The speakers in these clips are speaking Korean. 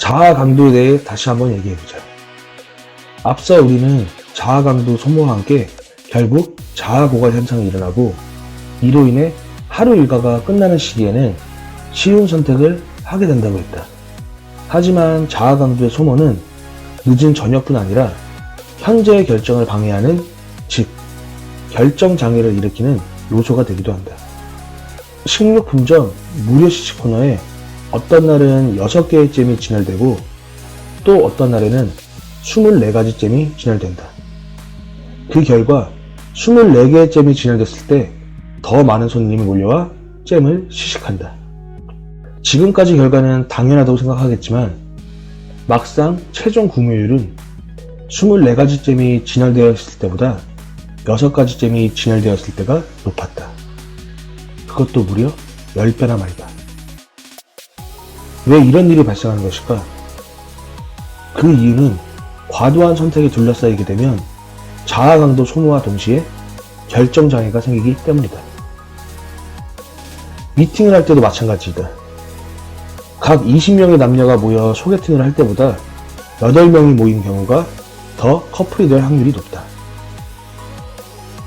자아 강도에 대해 다시 한번 얘기해보자. 앞서 우리는 자아 강도 소모와 함께 결국 자아 고갈 현상이 일어나고 이로 인해 하루 일과가 끝나는 시기에는 쉬운 선택을 하게 된다고 했다. 하지만 자아 강도의 소모는 늦은 저녁뿐 아니라 현재의 결정을 방해하는, 즉 결정 장애를 일으키는 요소가 되기도 한다. 식료품점 무료 시식 코너에 어떤 날은 6개의 잼이 진열되고 또 어떤 날에는 24가지 잼이 진열된다. 그 결과 24개의 잼이 진열됐을 때 더 많은 손님이 몰려와 잼을 시식한다. 지금까지 결과는 당연하다고 생각하겠지만 막상 최종 구매율은 24가지 잼이 진열되어 있을 때보다 6가지 잼이 진열되었을 때가 높았다. 그것도 무려 10배나 말이다. 왜 이런 일이 발생하는 것일까? 그 이유는 과도한 선택에 둘러싸이게 되면 자아 강도 소모와 동시에 결정장애가 생기기 때문이다. 미팅을 할 때도 마찬가지이다. 각 20명의 남녀가 모여 소개팅을 할 때보다 8명이 모인 경우가 더 커플이 될 확률이 높다.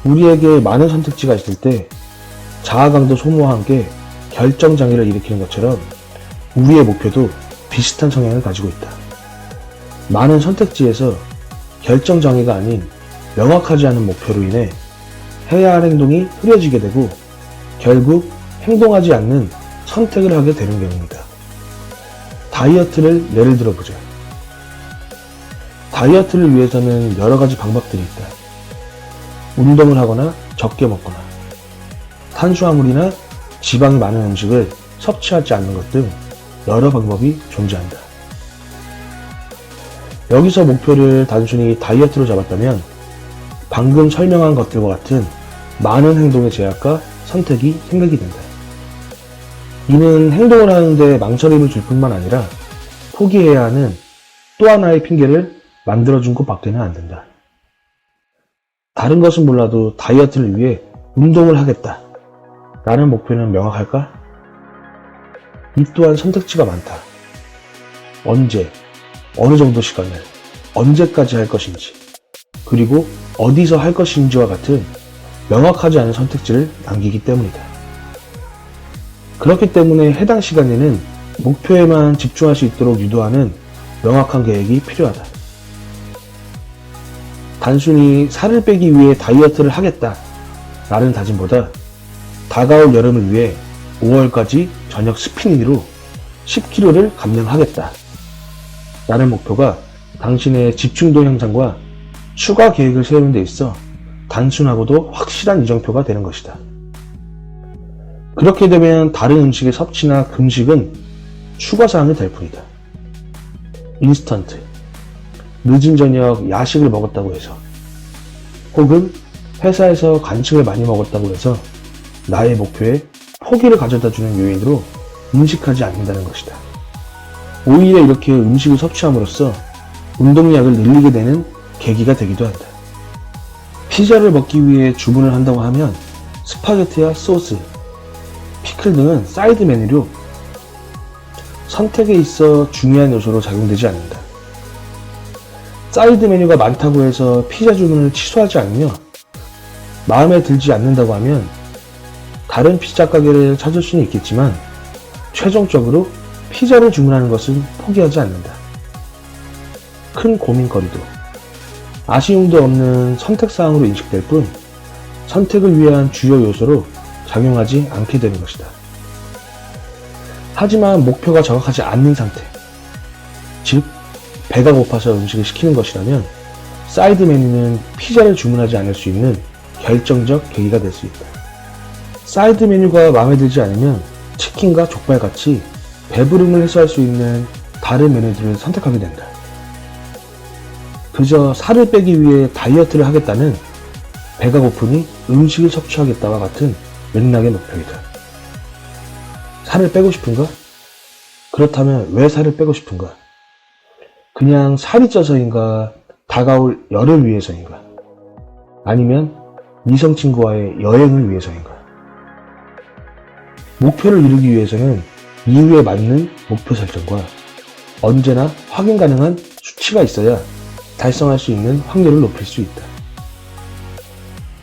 우리에게 많은 선택지가 있을 때 자아 강도 소모와 함께 결정장애를 일으키는 것처럼 우리의 목표도 비슷한 성향을 가지고 있다. 많은 선택지에서 결정장애가 아닌 명확하지 않은 목표로 인해 해야 할 행동이 흐려지게 되고 결국 행동하지 않는 선택을 하게 되는 경우입니다. 다이어트를 예를 들어보자. 다이어트를 위해서는 여러 가지 방법들이 있다. 운동을 하거나 적게 먹거나 탄수화물이나 지방이 많은 음식을 섭취하지 않는 것 등 여러 방법이 존재한다. 여기서 목표를 단순히 다이어트로 잡았다면 방금 설명한 것들과 같은 많은 행동의 제약과 선택이 생기게 된다. 이는 행동을 하는데 망설임을 줄 뿐만 아니라 포기해야 하는 또 하나의 핑계를 만들어준 것 밖에는 안 된다. 다른 것은 몰라도 다이어트를 위해 운동을 하겠다 라는 목표는 명확할까? 이 또한 선택지가 많다. 언제, 어느 정도 시간을, 언제까지 할 것인지, 그리고 어디서 할 것인지와 같은 명확하지 않은 선택지를 남기기 때문이다. 그렇기 때문에 해당 시간에는 목표에만 집중할 수 있도록 유도하는 명확한 계획이 필요하다. 단순히 살을 빼기 위해 다이어트를 하겠다 라는 다짐보다 다가올 여름을 위해 5월까지 저녁 스피닝으로 10kg를 감량하겠다 라는 목표가 당신의 집중도 향상과 추가 계획을 세우는 데 있어 단순하고도 확실한 이정표가 되는 것이다. 그렇게 되면 다른 음식의 섭취나 금식은 추가사항이 될 뿐이다. 인스턴트, 늦은 저녁 야식을 먹었다고 해서 혹은 회사에서 간식을 많이 먹었다고 해서 나의 목표에 포기를 가져다주는 요인으로 인식하지 않는다는 것이다. 오히려 이렇게 음식을 섭취함으로써 운동량을 늘리게 되는 계기가 되기도 한다. 피자를 먹기 위해 주문을 한다고 하면 스파게티와 소스, 피클 등은 사이드 메뉴로 선택에 있어 중요한 요소로 작용되지 않는다. 사이드 메뉴가 많다고 해서 피자 주문을 취소하지 않으며 마음에 들지 않는다고 하면 다른 피자 가게를 찾을 수는 있겠지만 최종적으로 피자를 주문하는 것은 포기하지 않는다. 큰 고민거리도 아쉬움도 없는 선택사항으로 인식될 뿐 선택을 위한 주요 요소로 작용하지 않게 되는 것이다. 하지만 목표가 정확하지 않는 상태, 즉 배가 고파서 음식을 시키는 것이라면 사이드 메뉴는 피자를 주문하지 않을 수 있는 결정적 계기가 될 수 있다. 사이드 메뉴가 마음에 들지 않으면 치킨과 족발같이 배부름을 해소할 수 있는 다른 메뉴들을 선택하게 된다. 그저 살을 빼기 위해 다이어트를 하겠다는 배가 고프니 음식을 섭취하겠다와 같은 맥락의 목표이다. 살을 빼고 싶은가? 그렇다면 왜 살을 빼고 싶은가? 그냥 살이 쪄서인가? 다가올 열을 위해서인가? 아니면 이성 친구와의 여행을 위해서인가? 목표를 이루기 위해서는 이유에 맞는 목표 설정과 언제나 확인 가능한 수치가 있어야 달성할 수 있는 확률을 높일 수 있다.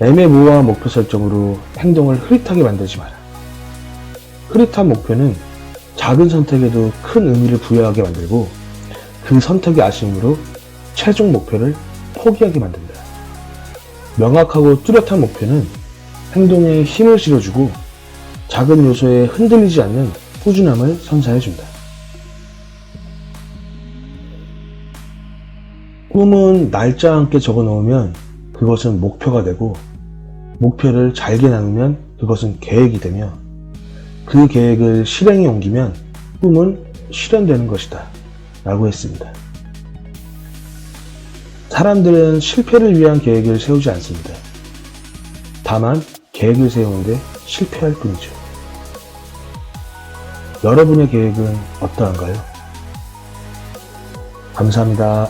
애매모호한 목표 설정으로 행동을 흐릿하게 만들지 마라. 흐릿한 목표는 작은 선택에도 큰 의미를 부여하게 만들고 그 선택의 아쉬움으로 최종 목표를 포기하게 만든다. 명확하고 뚜렷한 목표는 행동에 힘을 실어주고 작은 요소에 흔들리지 않는 꾸준함을 선사해준다. 꿈은 날짜와 함께 적어 놓으면 그것은 목표가 되고 목표를 잘게 나누면 그것은 계획이 되며 그 계획을 실행에 옮기면 꿈은 실현되는 것이다 라고 했습니다. 사람들은 실패를 위한 계획을 세우지 않습니다. 다만 계획을 세우는데 실패할 뿐이죠. 여러분의 계획은 어떠한가요? 감사합니다.